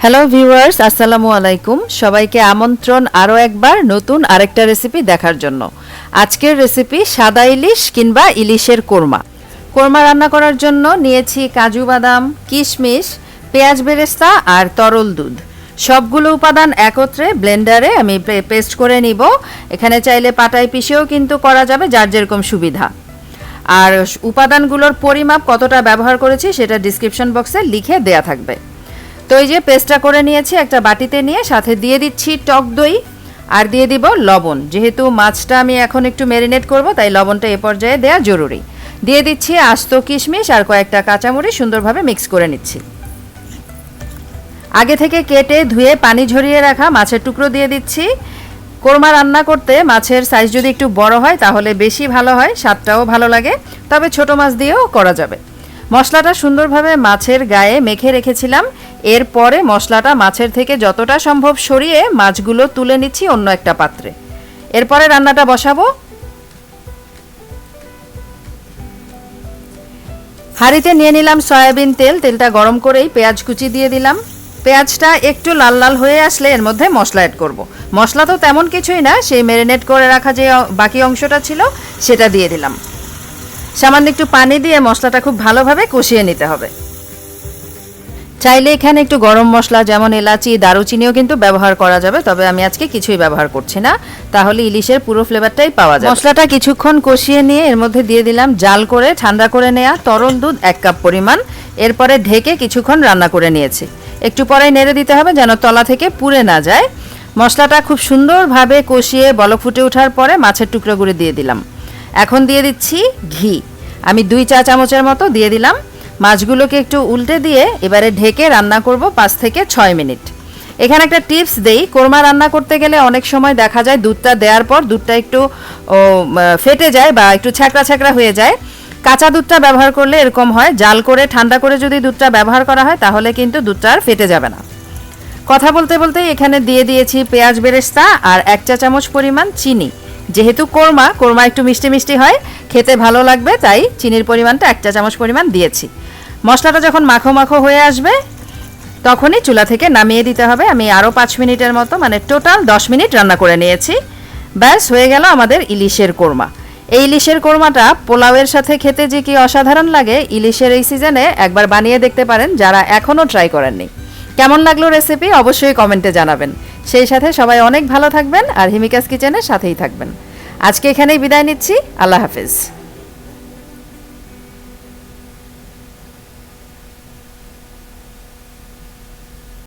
Hello viewers, আসসালামু আলাইকুম। সবাইকে আমন্ত্রণ আরও একবার নতুন আরেকটা রেসিপি দেখার জন্য। আজকের রেসিপি সাদা ইলিশ কিংবা ইলিশের কোরমা। কোরমা রান্না করার জন্য নিয়েছি কাজু বাদাম, কিশমিশ, পেঁয়াজ বেরেস্তা আর তরল দুধ। সবগুলো উপাদান একত্রে ব্লেন্ডারে আমি পেস্ট করে নিব। এখানে চাইলে পাটায় পিষেও কিন্তু করা যাবে, যার যেরকম সুবিধা। আর উপাদানগুলোর পরিমাপ কতটা ব্যবহার করেছি সেটা ডিসক্রিপশন বক্সে লিখে দেয়া থাকবে। তো এই যে পেস্টটা করে নিয়েছি একটা বাটিতে নিয়ে, সাথে দিয়ে দিচ্ছি টক দই আর দিয়ে দিব লবণ। যেহেতু মাছটা আমি এখন একটু ম্যারিনেট করব, তাই লবণটা এ পর্যায়ে দেওয়া জরুরি। দিয়ে দিচ্ছি আস্ত কিশমিশ আর কয়েকটা কাঁচামরিচ, সুন্দরভাবে মিক্স করে নিচ্ছি। আগে থেকে কেটে ধুয়ে পানি ঝরিয়ে রাখা মাছের টুকরো দিয়ে দিচ্ছি। কোরমা রান্না করতে মাছের সাইজ যদি একটু বড় হয় তাহলে বেশি ভালো হয়, স্বাদটাও ভালো লাগে, তবে ছোট মাছ দিয়েও করা যাবে। মশলাটা সুন্দরভাবে মাছের গায়ে মেখে রেখেছিলাম। এরপরে মশলাটা মাছের থেকে যতটা সম্ভব সরিয়ে মাছগুলো তুলে নিচ্ছি অন্য একটা পাত্রে। এরপরে রান্নাটা বসাবো। হাঁড়িতে নিয়ে নিলাম সয়াবিন তেল। তেলটা গরম করেই পেঁয়াজ কুচি দিয়ে দিলাম। পেঁয়াজটা একটু লাল লাল হয়ে আসলে এর মধ্যে মশলা অ্যাড করব। মশলা তো তেমন কিছুই না, সেই ম্যারিনেট করে রাখা যে বাকি অংশটা ছিল সেটা দিয়ে দিলাম। সামান্য একটু পানি দিয়ে মশলাটা খুব ভালোভাবে কষিয়ে নিতে হবে। চাইলে এখানে একটু গরম মশলা যেমন এলাচি, দারুচিনিও কিন্তু ব্যবহার করা যাবে, তবে আমি আজকে কিছুই ব্যবহার করছি না, তাহলে ইলিশের পুরো ফ্লেভারটাই পাওয়া যায়। মশলাটা কিছুক্ষণ কষিয়ে নিয়ে এর মধ্যে দিয়ে দিলাম জাল করে ঠান্ডা করে নেওয়া তরল দুধ 1 কাপ পরিমাণ। এরপরে ঢেকে কিছুক্ষণ রান্না করে নিয়েছি। একটু পরেই নেড়ে দিতে হবে যেন তলা থেকে পুড়ে না যায়। মশলাটা খুব সুন্দরভাবে কষিয়ে বলক ফুটে ওঠার পরে মাছের টুকরোগুলো দিয়ে দিলাম। এখন দিয়ে দিচ্ছি ঘি। আমি 2 চা চামচের মতো দিয়ে দিলাম। মাছগুলোকে একটু উল্টে দিয়ে এবারে ঢেকে রান্না করব 5 থেকে 6 মিনিট। এখানে একটা টিপস দেই, কোরমা রান্না করতে গেলে অনেক সময় দেখা যায় দুধটা দেওয়ার পর দুধটা একটু ফেটে যায় বা একটু ছ্যাঁকড়া ছ্যাঁকড়া হয়ে যায়। কাঁচা দুধটা ব্যবহার করলে এরকম হয়। জাল করে ঠান্ডা করে যদি দুধটা ব্যবহার করা হয় তাহলে কিন্তু দুধটা আর ফেটে যাবে না। কথা বলতে বলতেই এখানে দিয়ে দিয়েছি পেঁয়াজ বেরেস্তা আর 1 চা চামচ পরিমাণ চিনি। যেহেতু কোরমা একটু মিষ্টি মিষ্টি হয়, খেতে ভালো লাগবে, তাই চিনির পরিমাণটা 1 চা চামচ পরিমাণ দিয়েছি। মশলাটা যখন মাখো মাখো হয়ে আসবে তখনই চুলা থেকে নামিয়ে দিতে হবে। আমি আরও 5 মিনিটের মতো, মানে টোটাল 10 মিনিট রান্না করে নিয়েছি। ব্যাস হয়ে গেল আমাদের ইলিশের কোরমা। এই ইলিশের কোরমাটা পোলাওয়ের সাথে খেতে যে কি অসাধারণ লাগে, ইলিশের এই সিজনে একবার বানিয়ে দেখতে পারেন যারা এখনও ট্রাই করেননি। কেমন লাগলো রেসিপি অবশ্যই কমেন্টে জানাবেন। সেই সাথে সবাই অনেক ভালো থাকবেন আর হিমিকাস কিচেনের সাথেই থাকবেন। আজকে এখানেই বিদায় নিচ্ছি। আল্লাহ হাফেজ।